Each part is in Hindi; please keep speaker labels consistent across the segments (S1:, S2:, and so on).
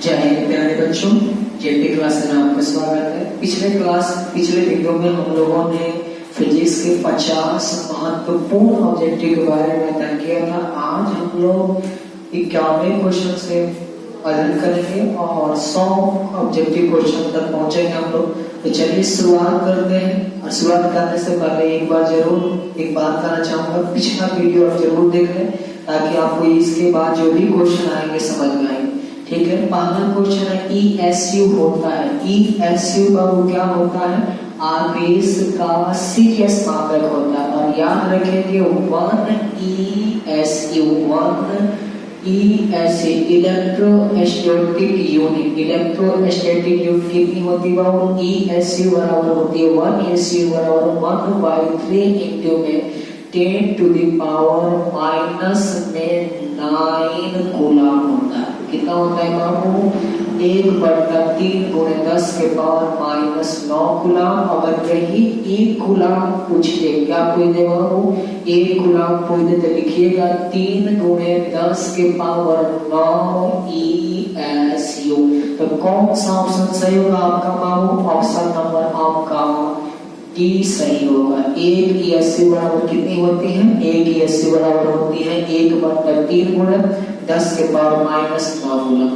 S1: जय हिंद प्यारे बच्चों, जेपी क्लास में आपका स्वागत है। पिछले वीडियो में हम लोगों ने फिजिक्स के 50 महत्वपूर्ण ऑब्जेक्टिव के बारे में अध्ययन किया था। आज हम लोग 51वें क्वेश्चन से अध्ययन करेंगे और 100 ऑब्जेक्टिव क्वेश्चन तक पहुंचेंगे हम लोग। तो चलिए शुरुआत करते हैं। और शुरुआत करने से पहले एक बात करना चाहूंगा, पिछला वीडियो आप जरूर देख लें ताकि आपको इसके बाद जो भी क्वेश्चन आएंगे समझ में आएंगे। ठीक है, पहला क्वेश्चन है ESU होता है। ESU बाबू क्या होता है? आवेश का सीरियस मात्रक होता है। और याद रखेंगे 1 ESU इलेक्ट्रोस्टैटिक यूनिट कितनी होती है बाबू? ESU बराबर होती है 1 ESU बराबर 1/3 इंटू में 10 टू द पावर -9 कूलम होता है। कितना होता है बाबू? 1/3 गुणे 10 के पावर -9 कूलम। अगर यही 1 कूलम पूछ ले, क्या पूछ दे बाबू? 1 कूलम पूछ दे तो लिखिएगा 3 गुणे 10 के पावर 9 ESU। तो कौन सा ऑप्शन सही होगा आपका बाबू? ऑप्शन नंबर आपका डी सही होगा। 1 ESU बराबर कितनी होती है? 1 ESU बराबर होती है 1/3 गुणे 10 के पावर -9 कूलम।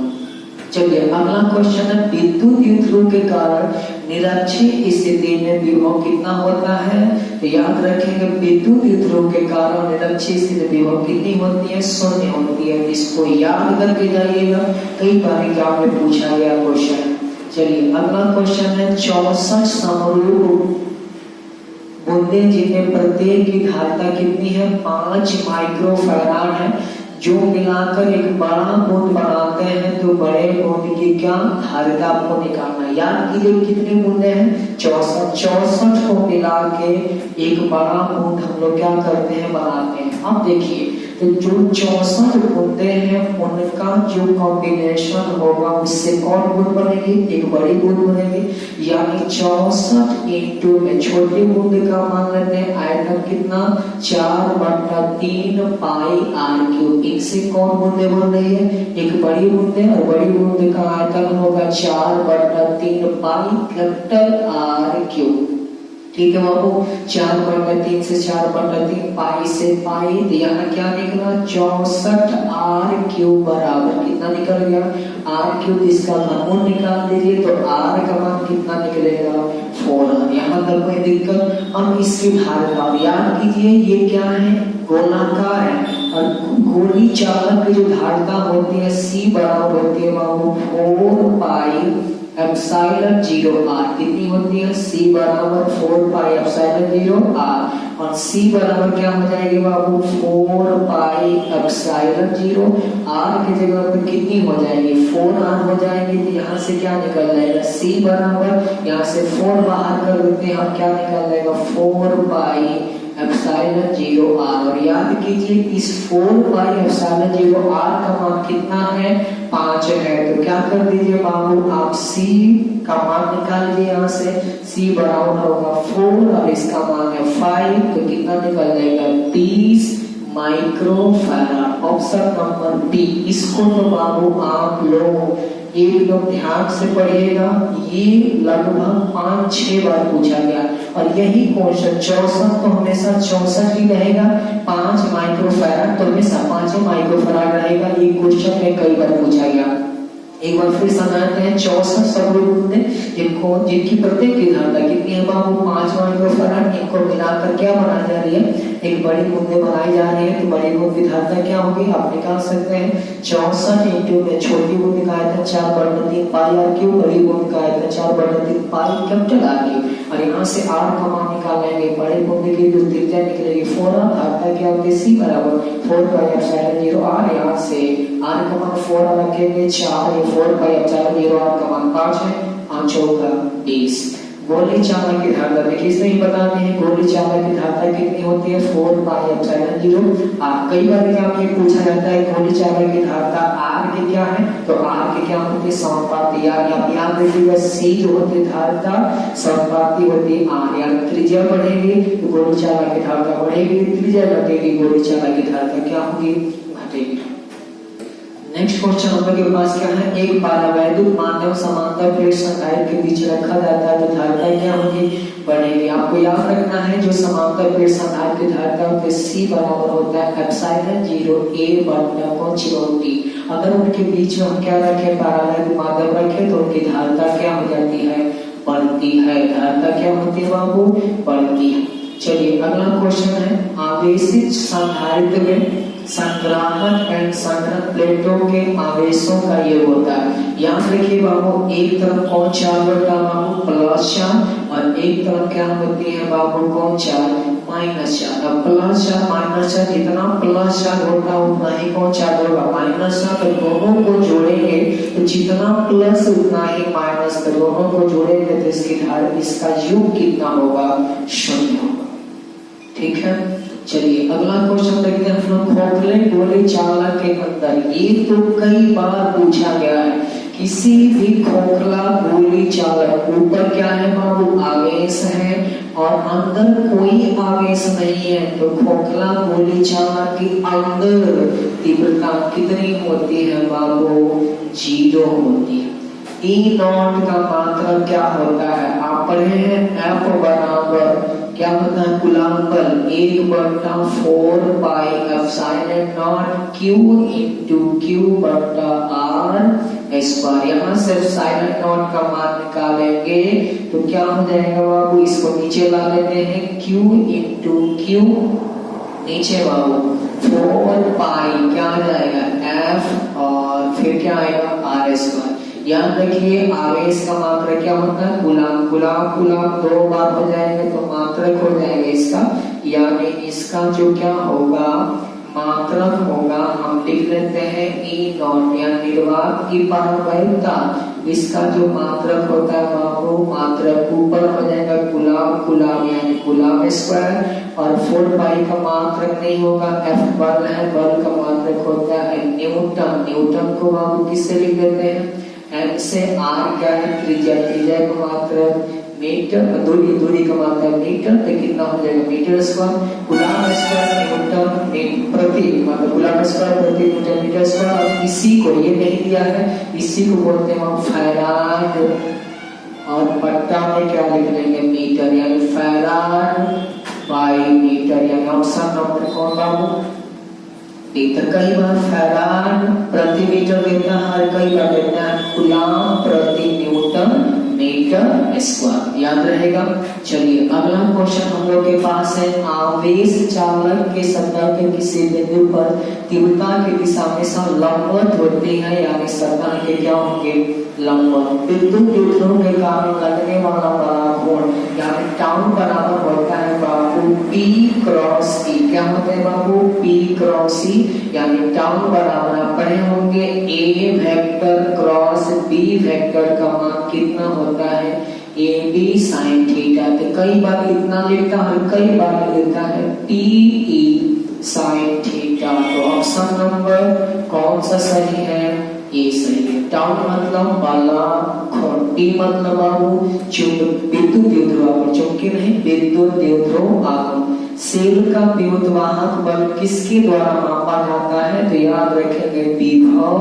S1: चलिए अगला क्वेश्चन है, विद्युत द्विध्रुव के कारण निरक्षीय स्थिति में विभव कितना होता है? तो याद रखेंगे विद्युत द्विध्रुव के कारण निरक्षीय स्थिति में विभव कितनी होती है? 0 होती है। इसको याद करके जाइएगा, कई बार एग्जाम में पूछा गया क्वेश्चन। चलिए अगला क्वेश्चन है, 64 समरूप बूंदें जिनमें प्रत्येक की धारिता कितनी है? 5 माइक्रोफैराड है। जो मिलाकर एक बड़ा बूंद बनाते हैं तो बड़े बूंद की क्या धारिता आपको निकालना है। याद कीजिए कितनी बूंदे हैं? 64 को मिला के एक बड़ा बूंद हम लोग क्या करते हैं? बनाते हैं। अब देखिए तो जो 64 बूंदे हैं उनका जो कॉम्बिनेशन होगा उससे कौन बूंद बनेगी? एक बड़ी बूंद बनेगी। यानी 64 इंटू में छोटी बूंद का मान लेते हैं आयतन कितना? 4/3 पाई r3। इनसे कौन बूंदे बन रही है? एक बड़ी बूंदे, और बड़ी बूंद का आयतन होगा 4/3 पाई r3। ठीक है बाबू, 4/3 से 4/3 पाई से पाई, तो यहाँ क्या निकला? 64 r3 बराबर कितना निकल गया? r3। इसका घनमूल निकाल दीजिए तो r का मान कितना निकलेगा? 4। यहाँ तक कोई दिक्कत? अब इसकी धारिता याद कीजिए, ये क्या है? गोलाकार है। और गोली चालक की जो धारिता होती है C बराबर होती है बाबू 4 पाई एप्सिलॉन 0r। कितनी होती है? C बराबर 4 पाई एप्सिलॉन 0r। और C बराबर क्या हो जाएगी बाबू? 4 पाई एप्सिलॉन 0r की जगह पर कितनी हो जाएगी? 4r हो जाएगी। तो यहाँ से क्या निकल जाएगा? C बराबर, यहाँ से 4 बाहर कर देते हैं हम, क्या निकल जाएगा? 4 पाई एप्सिलॉन 0r। और याद कीजिए इस 4 पाई एप्सिलॉन 0r का मान कितना है? 5 है। तो क्या कर दीजिए बाबू, आप C का मान निकाल लीजिए। यहाँ से C बराबर होगा 4 और इसका मान है 5, तो कितना निकल जाएगा? 30 माइक्रोफैराड। Option number B. इसको तो बाबू आप लोग एकदम ध्यान से पढ़िएगा, ये लगभग 5-6 बार पूछा गया। और यही क्वेश्चन 64 तो हमेशा 64 ही रहेगा, 5 माइक्रोफैराड तो हमेशा 5 माइक्रोफैराड रहेगा। ये क्वेश्चन में कई बार पूछा गया। एक बार फिर समझाते हैं, 64 समरूप बूंदें जिनकी प्रत्येक की धारिता कितनी है बाबू? 5 माइक्रोफैराड। इनको मिलाकर क्या बनाई जा रही है? एक बड़ी बूंदें बनाई जा रही है। तो बड़ी बूंद की धारिता क्या होगी आप निकाल सकते हैं? 64 इंटू में छोटी बूंद का आयतन 4/3 पाई r3, बड़ी बूंद का आयतन 4/3 पाई कैपिटल r3। और यहाँ से r का मान निकालेंगे, बड़ी बूंद की जो त्रिज्या निकलेगी 4r। धारिता क्या होती है? C बराबर 4 पाई एप्सिलॉन 0r। यहाँ से r का मान 4 रखेंगे 4, 4 पाई एप्सिलॉन 0r का मान 5 है। 5 चौका 20। गोली चालक की धारिता देखिए, इसमें ही बताते हैं गोली चालक की धारिता कितनी होती है? 4 पाई एप्सिलॉन 0r। कई बार एग्जाम में पूछा जाता है गोली चालक की धारिता r की क्या है? तो r की क्या होती है? समानुपाती। यार आप याद रखिएगा, C जो होती है धारिता समानुपाती होती है r। यार त्रिज्या बढ़ेगी तो गोली चालक की धारिता बढ़ेगी, त्रिज्या घटेगी गोली चालक की धारिता क्या होगी? घटेगी। नेक्स्ट क्वेश्चन हम लोग के पास क्या है, एक पारावैद्युत माध्यम समांतर प्लेट संधारित्र के बीच रखा जाता है तो धारिता क्या होगी, बढ़ेगी। आपको याद रखना है जो समांतर प्लेट संधारित्र की धारिता होती है C बराबर होता है एप्सिलॉन 0 A बटा कोण T। अगर उनके बीच में हम क्या रखें, पारावैद्युत माध्यम रखें तो उनकी धारिता क्या हो जाती है, बढ़ती है। धारिता क्या होती है बाबू, बढ़ती है। चलिए अगला क्वेश्चन है, आवेशित संधारित्र में संग्राहक एंड संग्रहण प्लेटों के आवेशों का योग होता है। याद रखिए बाबू, एक तरफ कौन चार्ज होता है बाबू, प्लस चार्ज, और एक तरफ क्या होती है बाबू, कौन चार्ज, माइनस चार्ज। अब प्लस चार्ज माइनस चार्ज, जितना प्लस चार्ज होता है उतना ही कौन चार्ज होगा, माइनस चार्ज। तो दोनों को जोड़ेंगे तो जितना प्लस उतना ही माइनस, तो दोनों को जोड़ेंगे तो इसका योग कितना होगा, शून्य होगा। ठीक है, चलिए अगला क्वेश्चन देखते हैं हम लोग। खोखले गोले चालक के अंदर, ये तो कई बार पूछा गया है, किसी भी खोखला गोली चालक ऊपर क्या है बाबू, आवेश है और अंदर कोई आवेश नहीं है, तो खोखला गोली चालक के अंदर तीव्रता कितनी होती है बाबू, 0 होती है। E नॉट का मात्रक क्या होता है, आप पढ़े हैं, F बराबर क्या होता है, कूलम्ब बल 1/4 pi epsilon not Q into Q बटा R स्क्वायर। यहाँ से एप्सिलॉन नॉट का मान निकालेंगे तो क्या हो जाएगा बाबू, इसको नीचे ला लेते हैं, Q इंटू Q नीचे बाबू 4 पाई क्या आ जाएगा F और फिर क्या आएगा R स्क्वायर। याद रखिए आवेश का मात्रक क्या होता है, कूलम्ब। कूलम्ब 2 बार हो जाएंगे तो मात्रक हो जाएगा इसका, यानी इसका जो क्या होगा, मात्रक होगा, हम लिख लेते हैं E नॉट, यानी निर्वात की पारगम्यता। इसका जो मात्रक होता है बाबू, मात्रक ऊपर हो जाएगा कूलम्ब यानी कूलम्ब स्क्वायर, और 4 पाई का मात्रक नहीं होगा, F बल है, बल का मात्रक होता है न्यूटन। न्यूटन को बाबू किससे लिख देते हैं, M से R क्या है, त्रिज्या, त्रिज्या का मात्रक मीटर, दूरी का मात्रक मीटर, तो कितना हो जाएगा, metre square. Coulomb square newton प्रति, मतलब कूलम्ब स्क्वायर प्रति न्यूटन मीटर स्क्वायर। और इसी को, ये नहीं दिया है, इसी को बोलते हैं हम फैराड, और बट्टा में क्या लिख लेंगे, मीटर, यानी फैराड बाई मीटर, यानी ऑप्शन नंबर कौन बाबू, मीटर। कई बार फैराड प्रति मीटर देता है, कई बार देता है कूलम्ब प्रति न्यूटन मीटर स्क्वायर, याद रहेगा। चलिए अगला क्वेश्चन हम लोग के पास है, आवेश चालक के सतह के किसी बिंदु पर तीव्रता की दिशा हमेशा लंबवत होती है, यानी सतह के क्या होंगे, लंबवत। विद्युत द्युतियों के कारण लगने वाला बड़ा कोण यानी टाउ बराबर होता है बाबू P क्रॉस E। क्या होता है बाबू, P क्रॉस E, यानी टाउ बराबर आप पढ़े होंगे A vector cross B vector का मान कितना होता है, AB sin थीटा। तो कई बार इतना लिखता है, कई बार लिखता है PE sin थीटा। तो ऑप्शन नंबर कौन सा सही है, ये सही है। टाउ मतलब बाला, T मतलब बाबू विद्युत द्युतिवाहक, चुंबकीय नहीं, विद्युत द्युतिवाहक। सेल का विद्युतवाहक बल किसके द्वारा मापा जाता है, तो याद रखेंगे विभव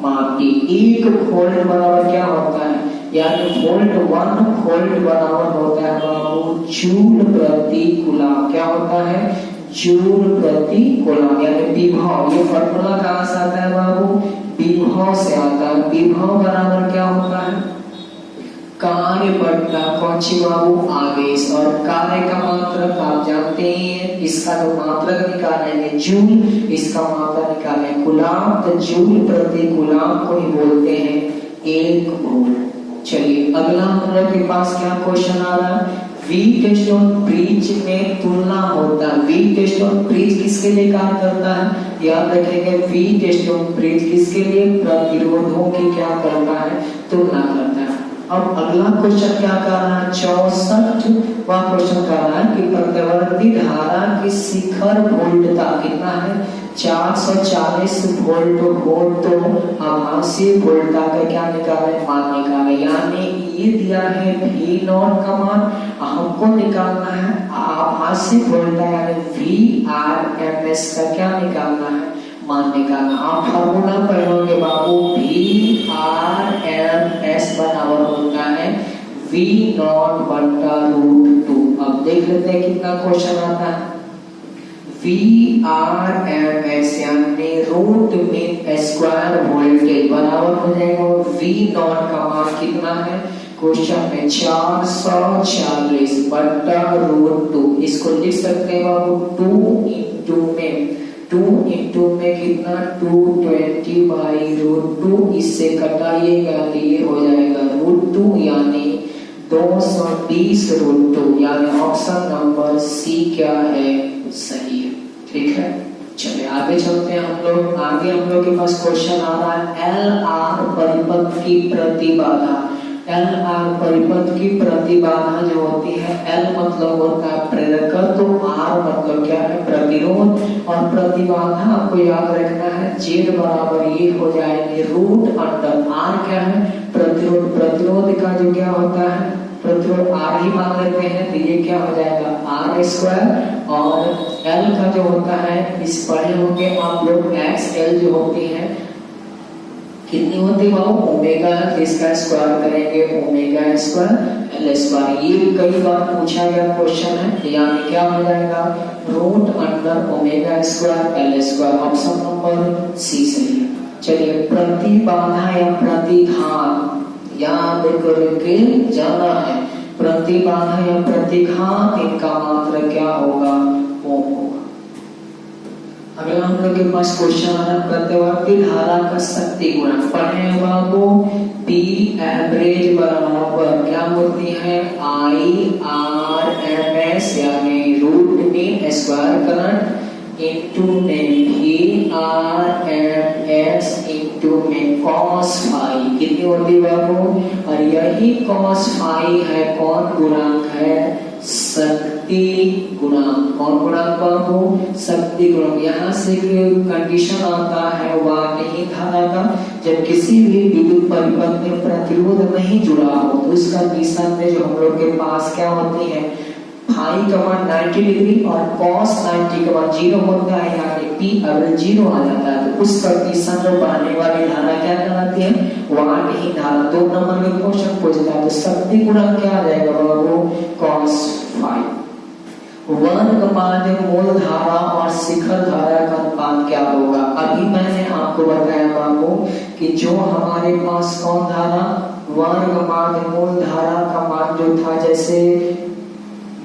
S1: मापी। 1 वोल्ट बराबर क्या होता है, यानी वोल्ट 1 वोल्ट बराबर होता है बाबू जूल प्रति कूलम्ब। क्या होता है, जूल प्रति कूलम्ब, यानी विभव। ये फॉर्मूला कहां से आता है बाबू, विभव से आता है। विभव बराबर क्या होता है, कार्य बटा कौन सी बाबू, आवेश, और कार्य का मात्रक आप जानते हैं, इसका जो मात्रक निकालेंगे जूल, इसका मात्रक निकालेंगे कूलम्ब, तो जूल प्रति कूलम्ब को ही बोलते हैं 1 वोल्ट। चलिए अगला हम लोग के पास क्या क्वेश्चन आ रहा है, वी टेस्टोन ब्रिज में तुलना होता है। वी टेस्टोन ब्रिज किसके लिए कार्य करता है, याद रखेंगे वी टेस्टोन ब्रिज किसके लिए, प्रतिरोधों की क्या करता है, तुलना करता है। अब अगला क्वेश्चन क्या कर रहा है, 64वां क्वेश्चन कर रहा है कि प्रतिवर्ती धारा की शिखर वोल्टता कितना है, 440 वोल्ट हो तो आभासी वोल्टता का क्या निकाले, मान निकाले। यानी ये दिया है V नॉट का मान, हमको निकालना है आभासी वोल्टता यानी VRMS का क्या निकालना है, मान निकालना। आप फॉर्मूला पढ़ोगे बाबू, V R M S बराबर होता है V0 बटा √2। अब देख लेते हैं कितना क्वेश्चन आता है। V R M S यानी रूट में स्क्वायर वोल्टेज बराबर हो जाएगा V0 का मान कितना है क्वेश्चन में 440 बटा √2। इसको लिख सकते हैं बाबू 2 इंटू में कितना 220/√2। इससे कटाइएगा तो ये हो जाएगा √2 यानी 220/√2 यानी ऑप्शन नंबर सी क्या है सही है। ठीक है, चलिए आगे चलते हैं हम लोग। आगे हम लोग के पास क्वेश्चन आ रहा है LR परिपथ की प्रतिबाधा। LR परिपथ की प्रतिबाधा जो होती है, L मतलब होता है प्रेरकत्व, R मतलब क्या है प्रतिरोध, और प्रतिबाधा आपको याद रखना है Z बराबर ये हो जाएगी √R क्या है प्रतिरोध। प्रतिरोध का जो क्या होता है प्रतिरोध R ही मान लेते हैं तो ये क्या हो जाएगा R², और L का जो होता है इस पढ़े होंगे आप लोग XL जो होती है कितनी होती है बाबू ओमेगा, इसका स्क्वायर करेंगे ω² L²। ये कई बार पूछा गया क्वेश्चन है, यानी क्या हो जाएगा √ω² L²। ऑप्शन नंबर सी सही है। चलिए प्रतिबाधा या प्रतिघात याद करके जाना है। प्रतिबाधा या प्रतिघात इनका मात्रा क्या होगा ओम होगा। अगला हम लोग के पास क्वेश्चन है प्रतिवर्ती धारा का शक्ति गुणक। पढ़े बाबू P एवरेज बराबर क्या होती है IRMS यानी रूट में स्क्वायर करंट इंटू में VRMS इंटू में cos फाई कितनी होती है बाबू, और यही cos फाई है कौन गुणांक है शक्ति गुणांक। कौन गुणांक बाबू शक्ति गुणांक। यहाँ से कंडीशन आता है वाहक धारा का, जब किसी भी विद्युत परिपथ में प्रतिरोध नहीं जुड़ा हो तो उसका दिशा में जो हम लोग के पास क्या होती है फाई का मान 90 डिग्री और cos 90 का मान 0 होता है, यानी P अगर 0 आ जाता है तो उस दिशा में बहने वाली धारा क्या कहलाती है वाहक धारा। 2 नंबर में क्वेश्चन पूछता है तो शक्ति गुणांक क्या आ जाएगा बाबू cos फाई। वर्ग माध्य मूल धारा और शिखर धारा का अनुपात क्या होगा। अभी मैंने आपको बताया बाबू कि जो हमारे पास कौन धारा वर्ग माध्य मूल धारा का मान जो था, जैसे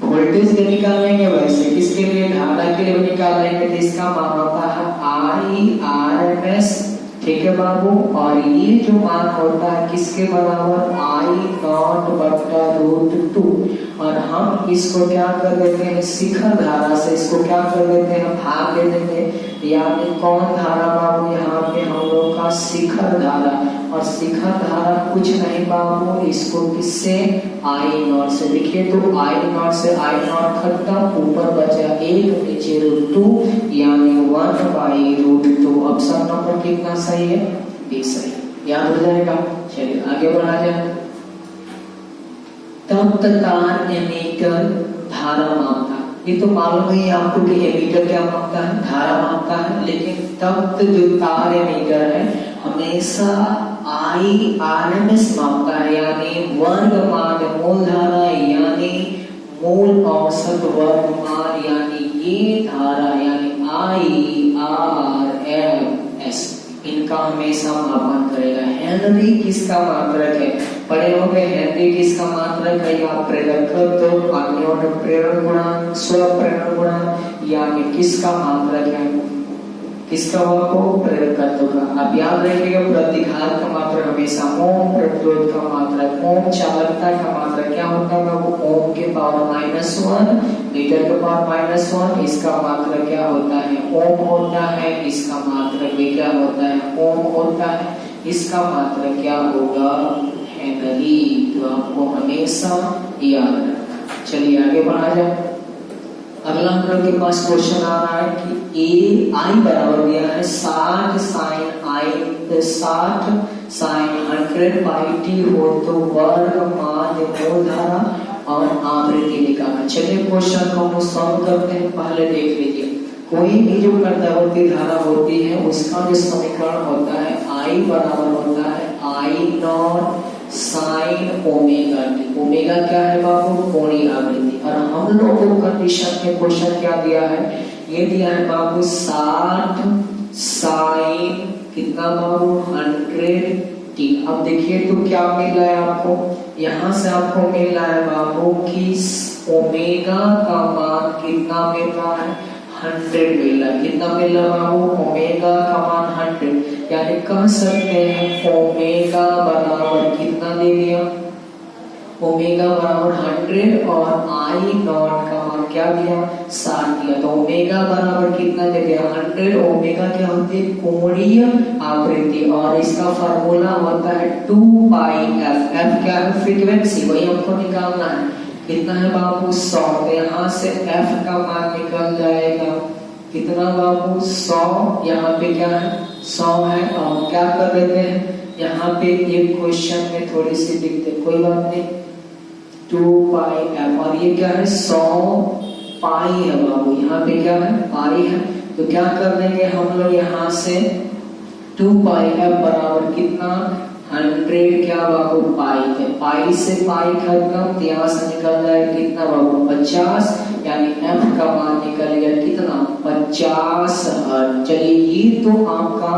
S1: वोल्टेज के निकाल लेंगे वैसे इसके लिए धारा के लिए निकाल लेंगे तो इसका मान होता है IRMS। ठीक है बाबू, और ये जो मान होता है किसके बराबर I0 बटा √2, और हम इसको क्या कर देते हैं शिखर धारा से इसको क्या कर देते हैं भाग दे देंगे, यानी कौन धारा बाबू यहाँ पे हम लोग का शिखर धारा, और शिखर धारा कुछ नहीं बाबू इसको किससे I0 से लिखिए तो I0 से I0 खत्म ऊपर बचा 1 नीचे √2 यानी 1/√2। ऑप्शन नंबर कितना सही है बी सही है, याद हो जाएगा। चलिए आगे बढ़ा जाए। तप्त तार एमीटर धारा मापता है। ये तो मालूम है आपको कि एमीटर क्या मापता है धारा मापता है, लेकिन तप्त जो तार एमीटर है हमेशा IRMS मापता है, यानी वर्ग माध्य मूल धारा यानी मूल औसत वर्ग मान, यानी ये धारा यानी IRMS इनका हमेशा मापन करेगा। हेनरी किसका मात्रक है पढ़े होंगे, हेनरी किसका मात्रक है या प्रेरकत्व अन्योन्य प्रेरण गुणांक स्वप्रेरण गुणांक, यानी किसका मात्रक है किसका को प्रेरकत्व का। अब याद रखिएगा प्रतिघात का मात्रक हमेशा ओम, प्रतिरोध का मात्रक ओम, चालकता का मात्रक क्या होता है वो ओम के पावर -1 मीटर के पावर -1, इसका मात्रक क्या होता है ओम होता है, इसका मात्रक भी क्या होता है ओम होता है, इसका मात्रक क्या होगा हेनरी। तो आपको हमेशा याद रखना। चलिए आगे बढ़ा जाए। अगला हम लोग के पास क्वेश्चन आ रहा है कि आई बराबर दिया है 60 sin 100/t हो तो वर्ग माध्य मूल धारा और आवृत्ति निकालना। चलिए क्वेश्चन को हम सॉल्व करते हैं। पहले देख लीजिए कोई भी जो प्रत्यावर्ती धारा होती है उसका जो समीकरण होता है I बराबर होता है I not sine omega T. Omega क्या है बाबू? कोणीय आवृत्ति। और हम लोग को कंडीशन में क्वेश्चन क्या दिया है? ये दिया है बाबू 60 साइन कितना बाबू? 100 टी। अब देखिए तो क्या मिल रहा है आपको? यहाँ से आपको मिल रहा है बाबू कि ओमेगा का मान कितना मिल रहा है? 100 मिल रहा है। कितना मिल रहा है बाबू? ओमेगा का मान 100। यानी कह सकते हैं ओमेगा बराबर कितना दे दिया? ओमेगा बराबर 100 और आई नॉट का मान क्या दिया? 60 दिया। तो ओमेगा बराबर कितना दे दिया? 100। ओमेगा क्या होती है? कोणीय आवृत्ति। और इसका फार्मूला होता है 2 पाई एफ। एफ क्या है? फ्रीक्वेंसी। वही हमको निकालना है। कितना है बाबू? 100। तो यहाँ से एफ का मान निकल जाएगा कितना बाबू? 100। यहाँ पे क्या है? 100 है। और क्या कर देते हैं यहाँ पे? ये क्वेश्चन में थोड़ी सी दिखते, कोई बात नहीं। 2 पाई एफ। और ये क्या है? 100 पाई है बाबू। यहाँ पे क्या है? पाई है। तो क्या कर देंगे हम लोग यहाँ से 2 पाई एफ बराबर कितना? 100 क्या बाबू? पाई है। पाई से पाई खत्म, तो यहाँ से निकल जाएगा कितना बाबू? 50। यानी एफ का मान निकल गया कितना? 50 हर्ट्ज। चलिए ये तो आपका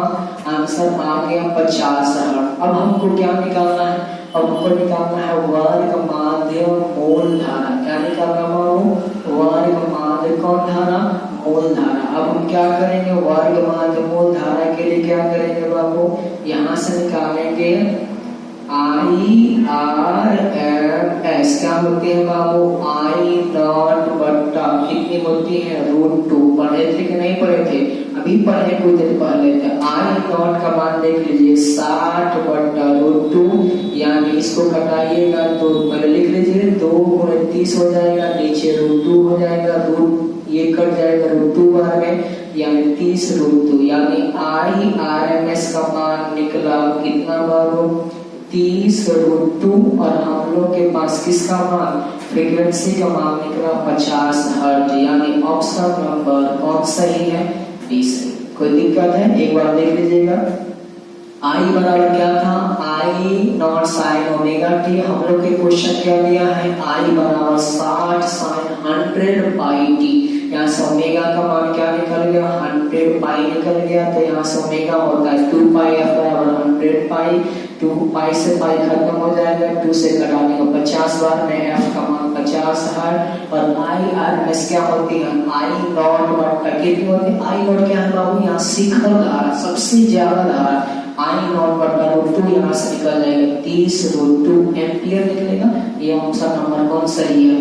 S1: आंसर आ गया 50 हर्ट्ज। अब हमको क्या निकालना है? अब हमको निकालना है वर्ग माध्य मूल धारा। क्या निकालना बाबू? वर्ग माध्य कौन धारा? मूल धारा। अब हम क्या करेंगे? वर्ग माध्य मूल धारा के लिए क्या करेंगे बाबू? यहाँ से निकालेंगे आई आर एम एस। क्या होती है बाबू? आई नॉट बट्टा कितनी होती है? √2। पढ़े थे कि नहीं पढ़े थे? अभी पढ़े कुछ देर पहले थे। आई नॉट का मान देख लीजिए 60 बट्टा √2। यानी इसको घटाइएगा तो पहले लिख लीजिए 2 × 30 हो जाएगा, नीचे √2 हो जाएगा, रूट ये कट जाएगा √2 बार में, यानी 30 √2। यानी आई आर एम एस का मान निकला कितना बाबू? 30 √2। और हम लोग के पास किसका मान? फ्रीक्वेंसी का मान निकला 50 हर्ट्ज। यानी ऑप्शन नंबर कौन सही है? बी सही। कोई दिक्कत है? एक बार देख लीजिएगा। आई बराबर क्या था? आई नॉट साइन ओमेगा टी। हम लोग के क्वेश्चन क्या दिया है? आई बराबर 60 साइन 100 पाई टी। यहाँ से ओमेगा का मान क्या निकल गया? 100 पाई निकल गया। तो यहाँ से ओमेगा होता है 2 पाई एफ बराबर 100 पाई। 2 पाई से पाई खत्म हो जाएगा, 2 से घटाने को 50 बार में एफ का मान 50 है। और आई आर एस क्या होती है? आई नॉट बट्टा कितनी होती है? आई नॉट क्या है बाबू? यहाँ शिखर धारा, सबसे ज्यादा धारा। आई नॉट बट्टा √2 यहाँ से निकल जाएगा 30 √2 एम्पियर निकलेगा। ये ऑप्शन नंबर कौन सही है?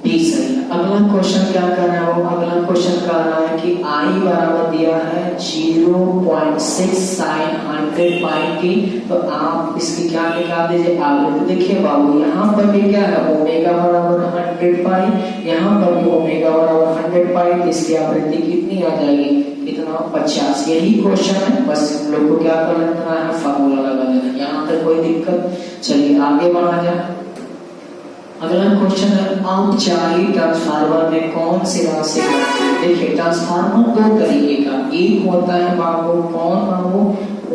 S1: बी सही है। अगला क्वेश्चन क्या कर रहा है? वो अगला क्वेश्चन कर रहा है कि आई बराबर दिया है 0.6 साइन 100 पाई टी। तो आप इसकी क्या निकाल दीजिए? आवृत्ति। देखिए बाबू यहाँ पर भी क्या है? ओमेगा बराबर 100 पाई। यहाँ पर भी ओमेगा बराबर 100 पाई। तो इसकी आवृत्ति कितनी आ जाएगी? कितना? 50। यही क्वेश्चन है, बस हम लोग को क्या कर लेना है? फार्मूला लगा लेना। यहाँ तक कोई दिक्कत? चलिए आगे बढ़ा जाए। अगला क्वेश्चन है अपचारी ट्रांसफार्मर में कौन सी राशि घटती है? देखिए ट्रांसफार्मर दो तरीके का, एक होता है बाबू कौन बाबू?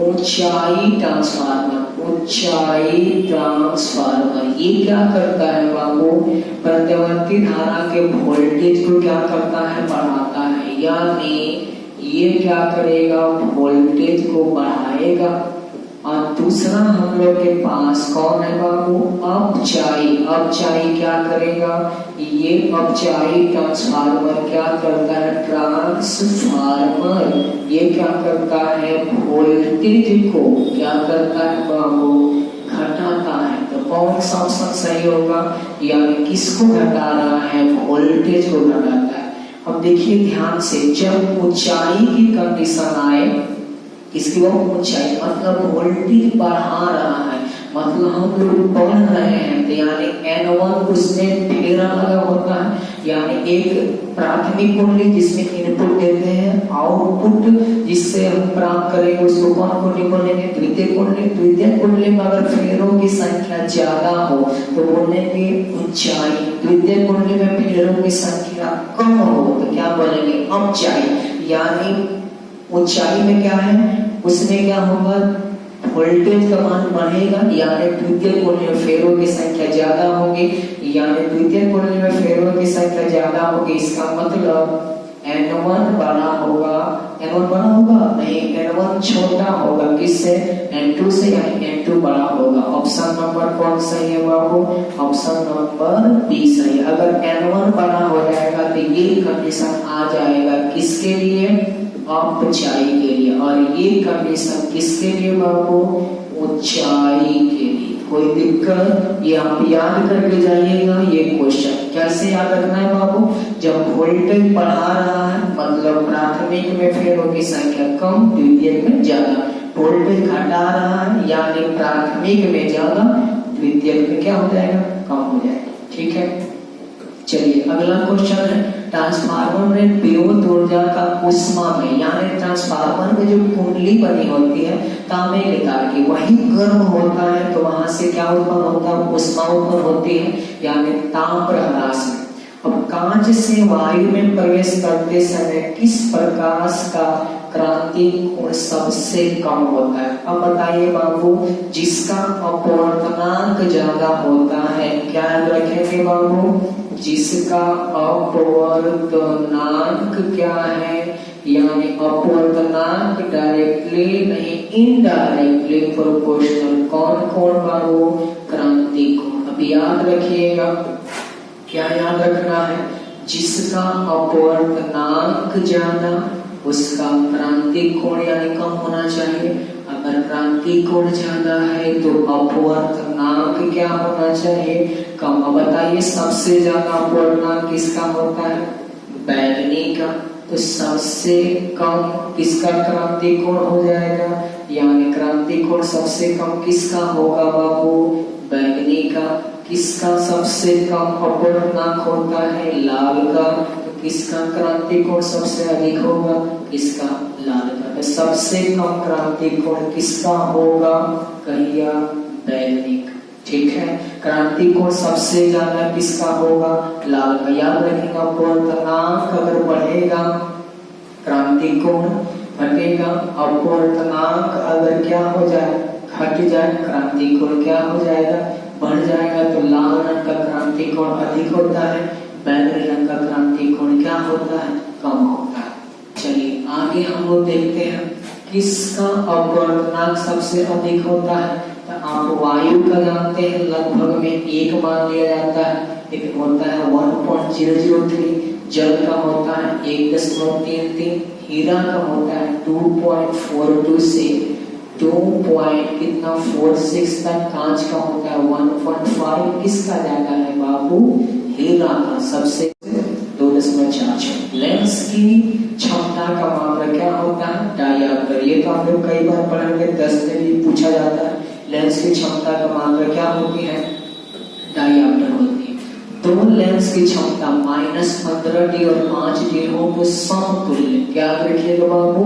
S1: ऊंचाई ट्रांसफार्मर। ऊंचाई ट्रांसफार्मर ये क्या करता है बाबू? प्रत्यावर्ती धारा के वोल्टेज को क्या करता है? बढ़ाता है। यानी ये क्या करेगा? वोल्टेज को बढ़ाएगा। और दूसरा हम लोग के पास कौन है बाबू? अपचाई। अपचाई क्या करेगा? ये अपचाई ट्रांसफार्मर क्या करता है? ट्रांसफार्मर ये क्या करता है? वोल्टेज को क्या करता है बाबू? घटाता है। तो कौन सा ऑप्शन सही होगा? यानी किसको घटा रहा है? वोल्टेज को घटाता है। अब देखिए ध्यान से, जब ऊंचाई की कंडीशन आए, इसकी वो ऊंचाई मतलब वोल्टेज बढ़ा रहा है, मतलब हम लोग पढ़ रहे हैं तो यानी N1 उसमें फेरा लगा होता है, यानी एक प्राथमिक कुंडली जिसमें इनपुट देते हैं, आउटपुट जिससे हम प्राप्त करेंगे उसको कौन कुंडली बोलेंगे? द्वितीय कुंडली। द्वितीय कुंडली में अगर फेरों की संख्या ज्यादा हो तो बोलेंगे ऊंचाई। द्वितीय कुंडली में फेरों की संख्या कम हो तो क्या बोलेंगे? अपचाई। यानी ऊंचाई में क्या है, उसमें क्या होगा? वोल्टेज का मान बढ़ेगा, यानी द्वितीय कुंडली में फेरों की संख्या ज्यादा होगी, यानी द्वितीय कुंडली में फेरों की संख्या ज्यादा होगी। इसका मतलब N1 बड़ा होगा। N1 बड़ा होगा नहीं, N1 छोटा होगा। किससे? N2 से, यानी N2 बड़ा होगा। ऑप्शन नंबर कौन सही है बाबू? ऑप्शन नंबर बी सही है। अगर N1 बड़ा हो जाएगा तो ये कंडीशन आ जाएगा किसके लिए? अपचाई के लिए। और ये कंडीशन किसके लिए बाबू? ऊंचाई के लिए। कोई दिक्कत? ये आप याद करके जाइएगा। ये क्वेश्चन कैसे याद रखना है बाबू? जब वोल्टेज बढ़ा रहा है मतलब प्राथमिक में फेरों की संख्या कम, द्वितीयक में ज्यादा। वोल्टेज घटा रहा है यानी प्राथमिक में ज्यादा, द्वितीयक में क्या हो जाएगा? कम हो जाएगा। ठीक है, चलिए अगला क्वेश्चन है, ट्रांसफार्मर में विद्युत ऊर्जा का उष्मा में, यानी ट्रांसफार्मर में जो कुंडली बनी होती है तांबे के तार की, वही गर्म होता है तो वहां से क्या उत्पन्न होता है? उष्मा उत्पन्न होती है, यानी ताप ह्रास में। अब कांच से वायु में प्रवेश करते समय किस प्रकाश का क्रांति कोण सबसे कम होता है? अब बताइए बाबू, जिसका अपवर्तनांक ज्यादा होता है, क्या याद रखेंगे बाबू? जिसका अपवर्तनांक क्या है, यानी अपवर्तनांक डायरेक्टली नहीं इनडायरेक्टली प्रोपोर्शनल कौन कोण बाबू? क्रांति कोण। अब याद रखिएगा, क्या याद रखना है? जिसका अपवर्तनांक ज्यादा उसका क्रांति कोण यानी कम होना चाहिए। अगर क्रांति कोण ज्यादा है तो अपवर्तनांक क्या होना चाहिए? कम। अब बताइए सबसे ज्यादा अपवर्तनांक किसका होता है? बैगनी का। तो सबसे कम किसका क्रांति कोण हो जाएगा? यानी क्रांति कोण सबसे कम किसका होगा बाबू? बैगनी का। किसका सबसे कम अपवर्तनांक होता है? लाल का। तो किसका क्रांति कोण सबसे अधिक होगा? किसका? लाल का। तो सबसे कम क्रांति कोण किसका होगा? कहिए बैगनी का। ठीक है, क्रांति कोण सबसे ज्यादा किसका होगा? लाल का। याद रखिएगा, अपवर्तनांक अगर बढ़ेगा क्रांति कोण घटेगा, अपवर्तनांक अगर क्या हो जाए? घट जाए, क्रांति कोण क्या हो जाएगा? बढ़ जाएगा। तो लाल रंग का क्रांति कोण अधिक होता है, बैगनी रंग का क्रांति कोण क्या होता है? कम होता है। चलिए आगे हम लोग देखते हैं किसका अपवर्तनांक सबसे अधिक होता है। तो आप वायु का जानते हैं, लगभग में 1 मान लिया जाता है, लेकिन होता है 1.003। जल का होता है 1.33, हीरा का होता है 2.42 से 2.46 तक, कांच का होता है 1.5। किसका ज्यादा है बाबू? हीरा का सबसे 2.46। लेंस की क्षमता का मात्रा क्या होता है? डायऑप्टर। ये तो आप लोग कई बार पढ़ेंगे, 10 में भी पूछा जाता है। लेंस की क्षमता का मात्रा क्या होती है? डायऑप्टर होती है। दो लेंस की क्षमता -15D और 5D हो तो समतुल्य। क्या रखिएगा बाबू?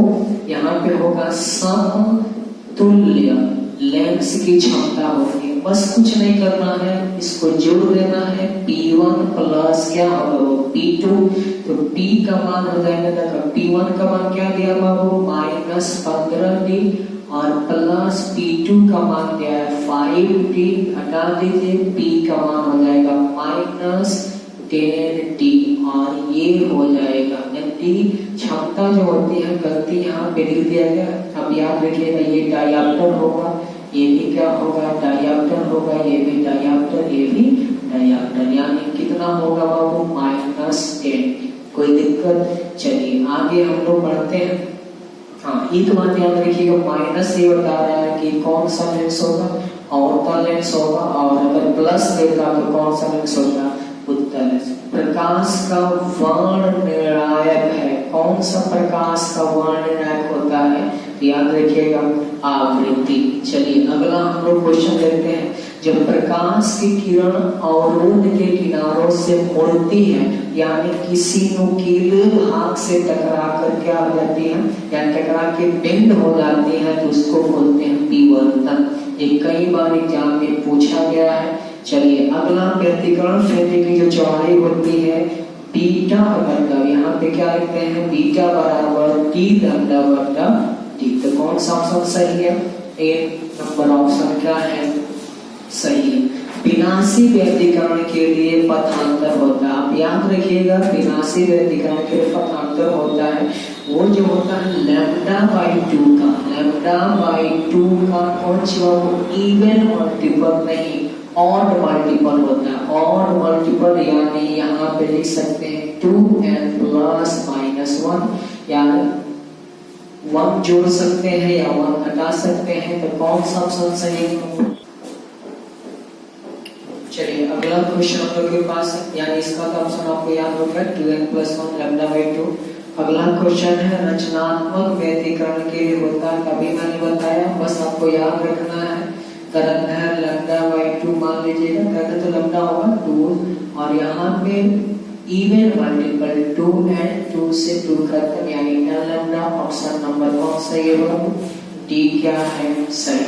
S1: यहाँ पे होगा समतुल्य लेंस की क्षमता होती है। बस कुछ नहीं करना है, इसको जोड़ देना है। P1 प्लस क्या होगा? P2। तो P का मान हो जाएगा, P1 का मान क्या दिया बाबू? -15D और प्लस P2 का मान दिया है 5D। हटा दीजिए, P का मान हो जाएगा -10D और ये हो जाएगा। यानी क्षमता जो होती है गलती यहाँ पे लिख दिया गया। अब याद रखिएगा, ये डायऑप्टर होगा, ये भी क्या होगा? डायऑप्टर होगा, ये भी डायऑप्टर, ये भी डायऑप्टर। यानी कितना होगा बाबू? -10। कोई दिक्कत? चलिए आगे हम लोग बढ़ते हैं। हाँ, एक बात याद रखिएगा, माइनस ये बता रहा है कि कौन सा लेंस होगा? अवतल लेंस होगा। और अगर प्लस देगा तो कौन सा लेंस होगा? उत्तल लेंस। प्रकाश का वर्ण निर्णायक है। कौन सा प्रकाश का वर्ण निर्णायक होता है? याद रखिएगा, आवृत्ति। चलिए अगला हम हम लोग क्वेश्चन देखते हैं, जब प्रकाश की किरण अवरोध के किनारों से मुड़ती है, यानी किसी नुकीले भाग से टकरा कर क्या हो जाती है, या टकरा के बेंड हो जाती है, तो उसको बोलते हैं विवर्तन। ये कई बार एग्जाम में पूछा गया है। चलिए अगला, व्यतिकरण फेरे की जो चौड़ाई होती है बीटा, मतलब यहाँ पे क्या लिखते हैं, बीटा बराबर टी लैम्डा बटा टी। तो कौन सा ऑप्शन सही है? एक नंबर ऑप्शन क्या है, सही है। विनाशी व्यतिकरण के लिए पथांतर होता है, आप याद रखिएगा, विनाशी व्यतिकरण के लिए पथांतर होता है, वो जो होता है लैम्डा बाई 2 का, लैम्डा बाई 2 का कौन सा इवन मल्टीपल नहीं, ऑड मल्टीपल होता है। ऑड मल्टीपल यानी यहाँ पे लिख सकते हैं 2n प्लस माइनस 1, यानी 1 जोड़ सकते हैं या 1 हटा सकते हैं। तो कौन सा ऑप्शन सही है? चलिए अगला क्वेश्चन हम लोग के पास है, यानी इसका तो ऑप्शन आपको याद होगा 2n प्लस 1 लैम्डा बाई 2। अगला क्वेश्चन है रचनात्मक व्यतिकरण के लिए होता है, कभी मैंने बताया, बस आपको याद रखना है। तरंग है लैम्डा बाई 2 मान लीजिएगा, कहते तो लैम्डा होगा 2, और यहाँ पे इवन मल्टीपल 2 है, 2 से 2 खत्म, यानी n लैम्डा। ऑप्शन नंबर कौन सही है? डी क्या है, सही।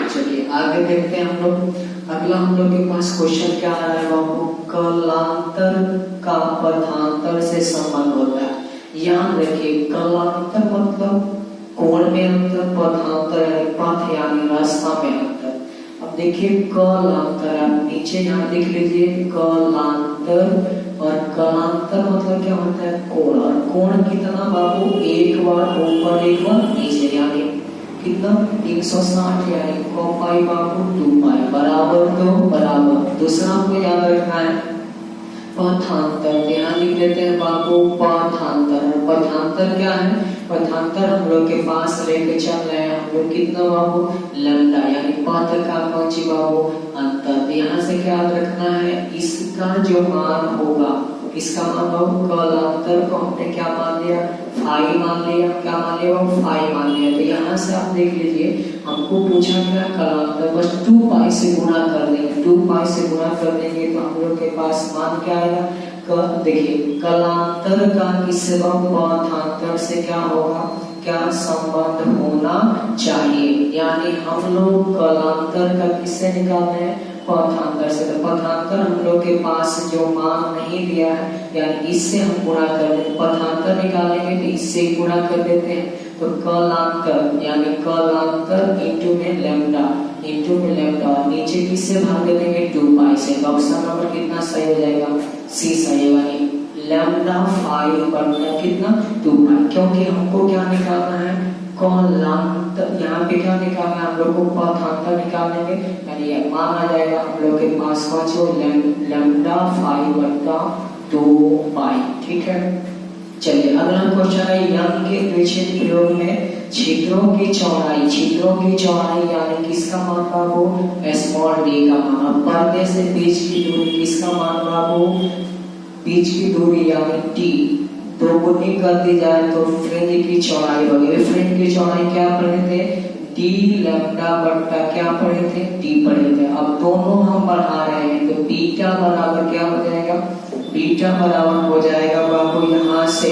S1: चलिए आगे देखते हैं हम लोग। अगला हम लोग के पास क्वेश्चन क्या आ रहा है बाबू, कलांतर का पथांतर से संबंध होता है। याद रखिए, कलांतर मतलब कोण में अंतर, पथांतर यानी पथ यानी रास्ता में अंतर। अब देखिए कलांतर, आप नीचे यहाँ देख लीजिए, कलांतर और कलांतर मतलब क्या होता है, कोण। और कोण कितना बाबू, एक बार ऊपर एक बार नीचे, यानी कितना 360, यानी पाई बाबू 2 पाई बराबर 2 बराबर। दूसरा आपको याद रखना है पथांतर, यहाँ लिख देते हैं बाबू पथांतर। पथांतर क्या है? पथांतर हम लोग के पास लेके चल रहे हैं हम लोग कितना बाबू, लैम्डा, यानी पथ का कौन सी बाबू, अंतर। यहाँ से क्या याद रखना है, इसका जो मान होगा, इसका मान बाबू कलांतर को हमने क्या मान लिया, फाई मान लिया, क्या मान लिया बाबू, फाई मान लिया। तो यहाँ से आप देख लीजिए, हमको पूछा गया कलांतर, बस 2 पाई से गुणा कर देंगे, 2 पाई से गुणा कर देंगे तो हम लोग के पास मान क्या आएगा। देखिए कलांतर का किससे पथांतर से क्या होगा, क्या संबंध होना चाहिए, यानी हम लोग कलांतर का किससे निकालते हैं, पथांतर से। तो पथांतर हम लोग के पास जो मान नहीं दिया है, यानी इससे हम गुणा कर देते, पथांतर निकालेंगे तो इससे गुणा कर देते हैं। तो कलांतर यानी कलांतर इंटू में लैम्डा, इंटू में लैम्डा, नीचे किससे भाग देंगे 2 पाई से। तो ऑप्शन नंबर कितना सही हो जाएगा, सी सही होगा। लैम्डा 5 बटा कितना 2 पाई, क्योंकि हमको क्या निकालना है, कलांतर। यहाँ पे क्या निकालना है हम लोग को, पथांतर निकालेंगे, यानी ये मान आ जाएगा हम लोग के पास कौन, लैम्डा 5 बटा 2 पाई। ठीक है, चलिए अगला क्वेश्चन है, यंग के द्विच्छेद प्रयोग में छिद्रों की चौड़ाई, छिद्रों की चौड़ाई यानी किसका मान बाबू, स्मॉल डी का मान। पर्दे से बीच की दूरी किसका मान बाबू, बीच की दूरी यानी टी दोगुनी कर दी जाए तो फ्रिंज की चौड़ाई होगी। फ्रिंज की चौड़ाई क्या पढ़े थे, डी लैम्डा बट्टा क्या पढ़े थे, डी पढ़े थे। अब दोनों हम बढ़ा रहे हैं तो बीटा बराबर क्या हो जाएगा, बीटा बराबर हो जाएगा बाबू, यहाँ से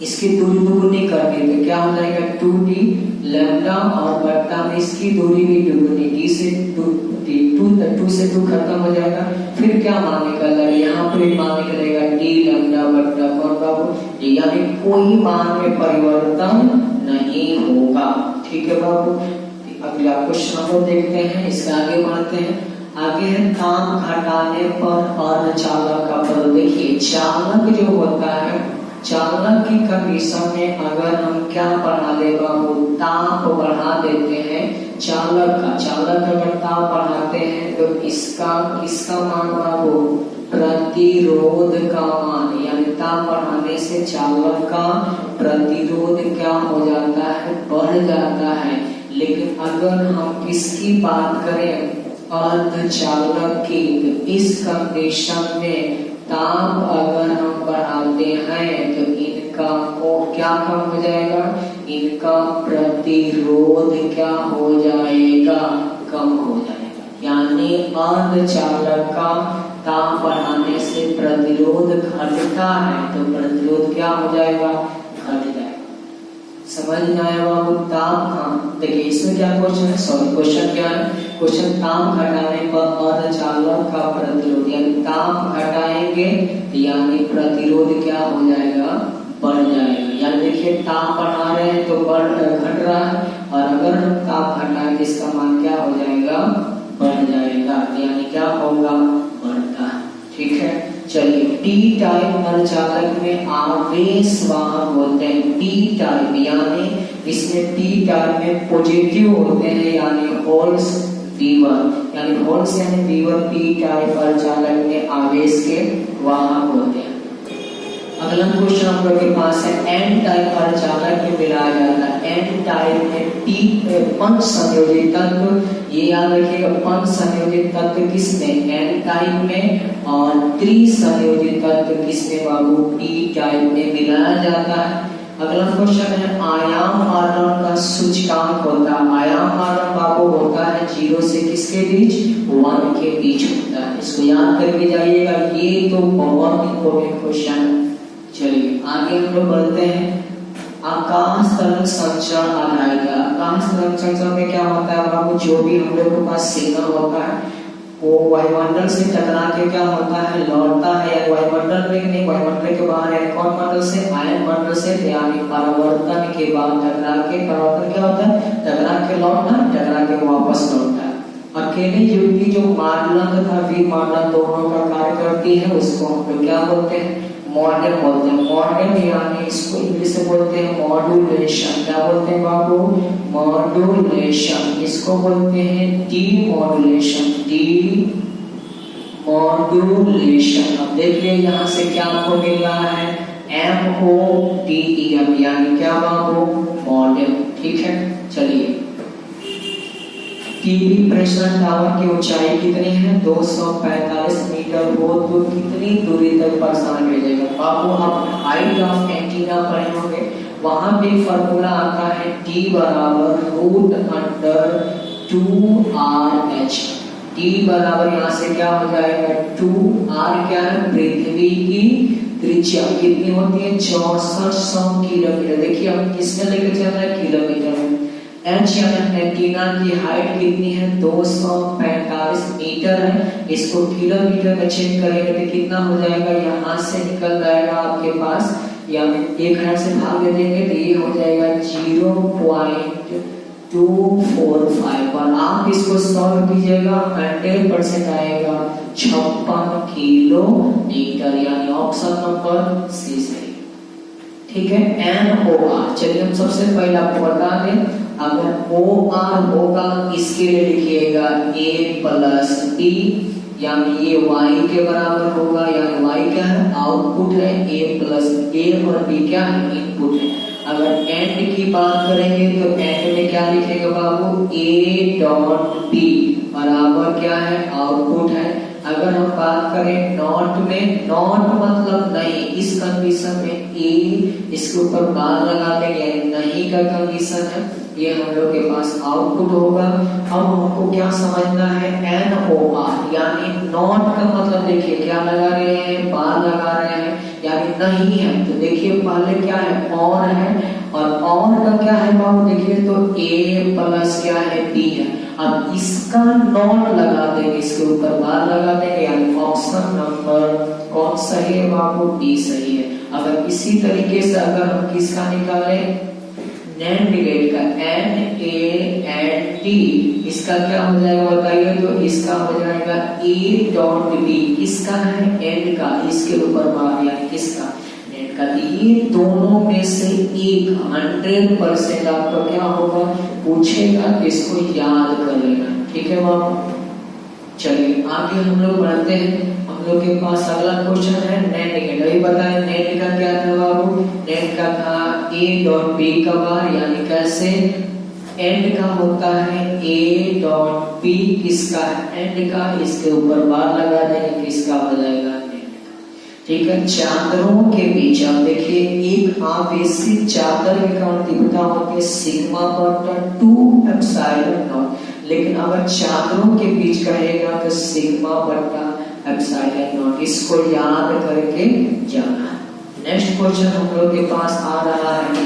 S1: इसकी दूरी दुगुनी कर दी तो क्या हो जाएगा 2d लैम्डा, और बट्टा में इसकी दूरी भी दुगुनी, d से 2 से 2 खत्म हो जाएगा। फिर क्या मान निकल, यहाँ पर मान निकलेगा d लैम्डा बट्टा कौन बाबू, यानी कोई मान में परिवर्तन नहीं होगा। ठीक है बाबू, अगला क्वेश्चन हम देखते हैं, इसके आगे बढ़ते हैं। आगे है ताप घटाने पर अर्धचालक का बल। देखिए चालक जो होता है, चालक की कंडीशन में अगर हम क्या बढ़ा दे बाबू, ताप बढ़ा देते हैं चालक का, चालक अगर ताप बढ़ाते हैं तो इसका मान बाबू प्रतिरोध का मान, यानी ताप बढ़ाने से चालक का प्रतिरोध क्या हो जाता है, बढ़ जाता है। लेकिन अगर हम किसकी बात करें, अर्धचालक की, तो इस कंडीशन में ताप अगर हम बढ़ाते हैं तो इनका क्या कम हो जाएगा, इनका प्रतिरोध क्या हो जाएगा, कम हो जाएगा। यानी अर्धचालक का ताप बढ़ाने से प्रतिरोध घटता है, तो प्रतिरोध क्या हो जाएगा, घट जाएगा। समझ में आया बाबू? ताप, देखिए इसमें क्या क्वेश्चन है, सॉरी क्वेश्चन क्या है, क्वेश्चन ताप घटाने पर अर्धचालक का प्रतिरोध, यानी ताप घटाएंगे यानी प्रतिरोध क्या हो जाएगा, बढ़ जाएगा। यानी देखिए ताप बढ़ा रहे हैं तो घट रहा है, और अगर हम ताप घटाएंगे इसका मान क्या हो जाएगा, बढ़ जाएगा। यानी क्या होगा, बढ़ता है। ठीक है, चलिए टी टाइप अर्धचालक में आवेश वाहक होते हैं। टी टाइप यानी इसमें टी टाइप में पॉजिटिव होते हैं, यानी होल्स वीवर, यानी होल्स यानी वीवर टी टाइप अर्धचालक में आवेश के वाहक होते हैं। अगला क्वेश्चन हम लोग के पास है एन टाइप अर्धचालक में मिलाया जाता है। एन टाइप में टी पंच संयोजित तत्व, ये याद रखिएगा, पंच संयोजित तत्व किसमें, एन टाइप में, और त्रिसंयोजित तत्व किसमें बाबू, टी टाइप में मिलाया जाता है। अगला क्वेश्चन है आयाम आरोहण का सूचकांक होता है। आयाम आरोहण बाबू होता है 0 से किसके बीच, 1 के बीच होता है। इसको याद करके जाइएगा, ये तो बहुत इंपॉर्टेंट क्वेश्चन है। चलिए आगे हम लोग बढ़ते हैं। आकाश तरंग संचरण आधारित। आकाश तरंग संचरण में क्या होता है बाबू, जो भी हम लोग के पास सिग्नल होता है वो वायुमंडल से टकरा के क्या होता है, लौटता है, या वायुमंडल में नहीं, वायुमंडल के बाहर है, कौन मंडल से, आयन मंडल से, यानी परावर्तन के बाद टकरा के, परावर्तन क्या होता है, टकरा के लौटना, टकरा के वापस लौटता है। अकेले युक्ति जो मानदंड तथा विमानदंड दोनों का कार्य करती है उसको हम लोग क्या बोलते हैं, मॉडल बोलते हैं। मॉडल यानी इसको इंग्लिश में बोलते हैं मॉड्यूलेशन। क्या बोलते हैं बाबू, मॉड्यूलेशन। इसको बोलते हैं डीमॉड्यूलेशन, डीमॉड्यूलेशन। अब देखिए यहाँ से क्या आपको मिल रहा है, MODEL, यानी क्या बाबू, मॉडल। ठीक है, चलिए टीवी प्रेषण टावर की ऊंचाई कितनी है, 245 मीटर हो तो कितनी दूरी तक प्रसारण भेजेगा। बाबू आप हाइट ऑफ एंटीना पढ़े होंगे, वहां पे फॉर्मूला आता है T बराबर √2RH। T बराबर यहाँ से क्या हो जाएगा, 2R क्या है, पृथ्वी की त्रिज्या कितनी होती है, 6400 किलोमीटर। देखिए हम किसमें लेकर चल रहे हैं, किलोमीटर में। H यानी एंटीना की हाइट कितनी है, 245 मीटर है। इसको किलोमीटर में चेंज करेंगे तो कितना हो जाएगा, यहाँ से निकल जाएगा आपके पास, यानी 1000 से भाग देंगे तो ये हो जाएगा 0.245, और आप इसको सॉल्व कीजिएगा 100% आएगा 56 किलोमीटर, यानी ऑप्शन नंबर सी सही। ठीक है, NOR। चलिए हम सबसे पहले आपको बता दें, अगर OR होगा इसके लिए लिखिएगा A+B, यानी ये Y के बराबर होगा, यानी Y क्या है, आउटपुट है, A और B क्या है, इनपुट है। अगर एंड की बात करेंगे तो एंड में क्या लिखेगा बाबू, A.B बराबर क्या है, आउटपुट है। अगर हम बात करें नॉट में, नॉट मतलब नहीं, इस कंडीशन में ए इसके ऊपर बार लगा देंगे, यानी नहीं का कंडीशन है, ये हम लोग के पास आउटपुट होगा। अब हमको क्या समझना है, NOR, यानी नॉट का मतलब देखिए क्या लगा रहे हैं, बार लगा रहे हैं, यानी नहीं है। तो देखिए पहले क्या है, और है, और का क्या है बाबू, देखिए तो A+ क्या है, B है। अब इसका नॉट लगा देंगे, इसके ऊपर बार लगा देंगे, यानी ऑप्शन नंबर कौन सही है बाबू, B सही है। अगर इसी तरीके से अगर हम किसका निकालें, NAND गेट का, NAND, इसका क्या हो जाएगा बताइए, तो इसका हो जाएगा A.B, किसका है, एंड का, इसके ऊपर बार, यानी किसका, नेट का। ये दोनों में से एक 100% आपका क्या होगा, पूछेगा, इसको याद कर लेना। ठीक है बाबू, चलिए आगे हम लोग बढ़ते हैं। हम लोग के पास अगला क्वेश्चन है नेट गेट। अभी बताएं नेट का क्या था बाबू, नेट का था A.B का बार, यानी कैसे, एंड का होता है A.B, किसका, एंड का, इसके ऊपर बार लगा देंगे, किसका हो जाएगा, नेट का। ठीक है, चादरों के बीच अब देखिए एक आवेशित चादर की तीव्रता होती है सिग्मा बटा 2 एप्सिलॉन नॉट, लेकिन अगर चादरों के बीच कहेगा तो सिग्मा बटा एप्सिलॉन नॉट। इसको याद करके जाना है। नेक्स्ट क्वेश्चन हम लोग के पास आ रहा है,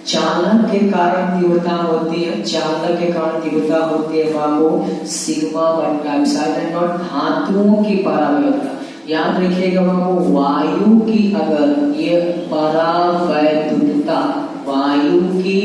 S1: चालक के कारण तीव्रता होती है, चालक के कारण तीव्रता होती है बाबू सिग्मा बटा एप्सिलॉन नॉट धातुओं की परावैद्युता। याद रखिएगा बाबू, वायु की अगर ये परावैद्युता, वायु की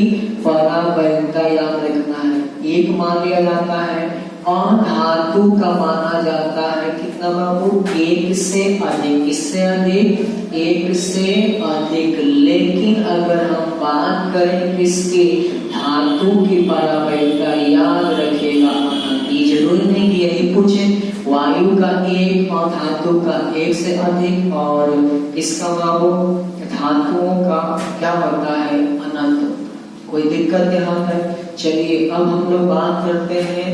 S1: परावैद्युता याद रखना है, एक मान लिया जाता है और धातु का माना जाता है कितना बाबू, एक से अधिक, इससे अधिक, एक से अधिक। लेकिन अगर हम बात करें किसकी, धातु की परावैद्युता, याद रखिएगा ये जरूरी नहीं कि यही पूछे, वायु का एक और धातु का एक से अधिक, और इसका बाबू धातुओं का क्या होता है, अनंत। कोई दिक्कत यहाँ पर। चलिए अब हम लोग बात करते हैं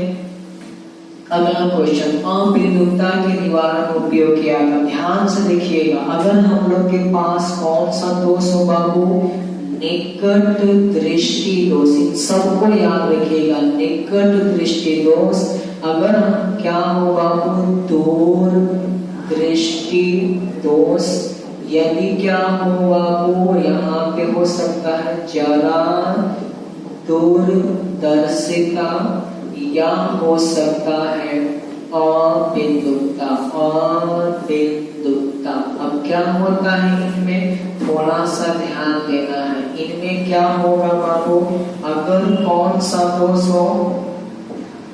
S1: अगला क्वेश्चन, अबिंदुता के निवारण उपयोग किया गया। ध्यान से देखिएगा, अगर हम लोग के पास कौन सा दोष हो बाबू, निकट दृष्टि दोष, सबको याद रखिएगा, निकट दृष्टि दोष। अगर हम क्या हो बाबू, दूर दृष्टि दोष, यदि क्या हो बाबू, यहाँ पे हो सकता है जरा दूरदर्शिता, या हो सकता है अबिंदुता, अबिंदुता। अब क्या होता है, इनमें थोड़ा सा ध्यान देना है। इनमें क्या होगा बाबू, अगर कौन सा दोष हो,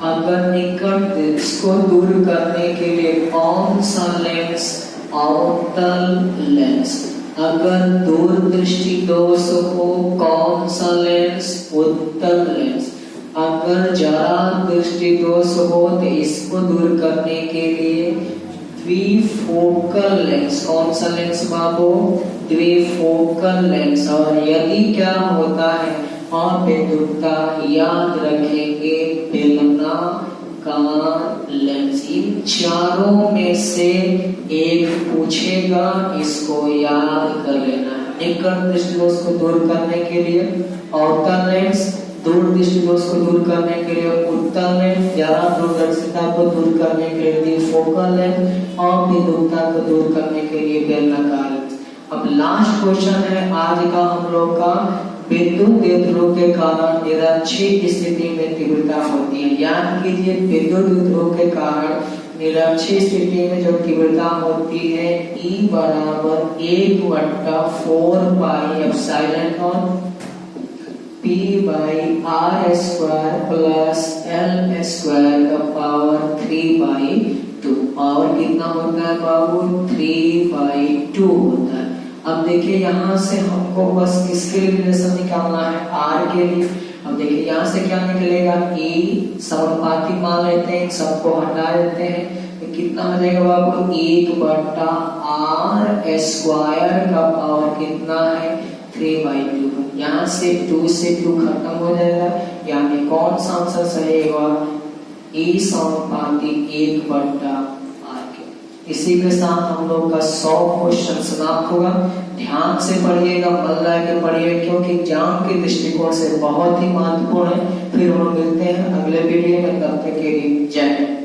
S1: अगर निकट इसको दूर करने के लिए कौन सा लेंस, अवतल लेंस। अगर दूरदृष्टि दोष हो कौन सा लेंस, उत्तल लेंस। अगर जरा दृष्टि दोष हो तो इसको दूर करने के लिए द्विफोकल लेंस, कौन सा लेंस बाबू, द्विफोकल लेंस। और यदि क्या होता है अबिंदुता, याद रखेंगे बेलनाकार लेंस। इन चारों में से एक पूछेगा, इसको याद कर लेना है। निकट दृष्टि दोष को दूर करने के लिए अवतल लेंस, दूर दृष्टि दोष को दूर करने के लिए उत्तल लेंस, जरा दूरदर्शिता को दूर करने के लिए द्विफोकल लेंस, और अबिंदुता को दूर करने के लिए बेलनाकार लेंस। अब लास्ट क्वेश्चन है आज का हम लोग का, विद्युत द्विध्रुव के कारण निरक्षीय स्थिति में तीव्रता होती है। याद कीजिए, विद्युत द्विध्रुव के कारण निरक्षीय स्थिति में जो तीव्रता होती है E बराबर 1/4 pi epsilon not P by R square plus L square का पावर 3/2। पावर कितना होता है बाबू, 3/2 होता है। अब देखिए यहाँ से हमको बस किसके लिए रिलेशन निकालना है, R के लिए। अब देखिए यहाँ से क्या निकलेगा, E समानुपाती मान लेते हैं, सबको हटा देते हैं, तो कितना हो जाएगा बाबू, 1/R स्क्वायर का पावर कितना है, 3/2। यहाँ से 2 से 2 खत्म हो जाएगा, यानी कौन सा आंसर सही होगा, E समानुपाती 1/R के। इसी के साथ हम लोग का 100 क्वेश्चन समाप्त होगा। ध्यान से पढ़िएगा, मन लगा के पढ़िएगा, क्योंकि एग्जाम के दृष्टिकोण से बहुत ही महत्वपूर्ण है। फिर हम मिलते हैं अगले वीडियो में, तब तक के लिए जय हिंद।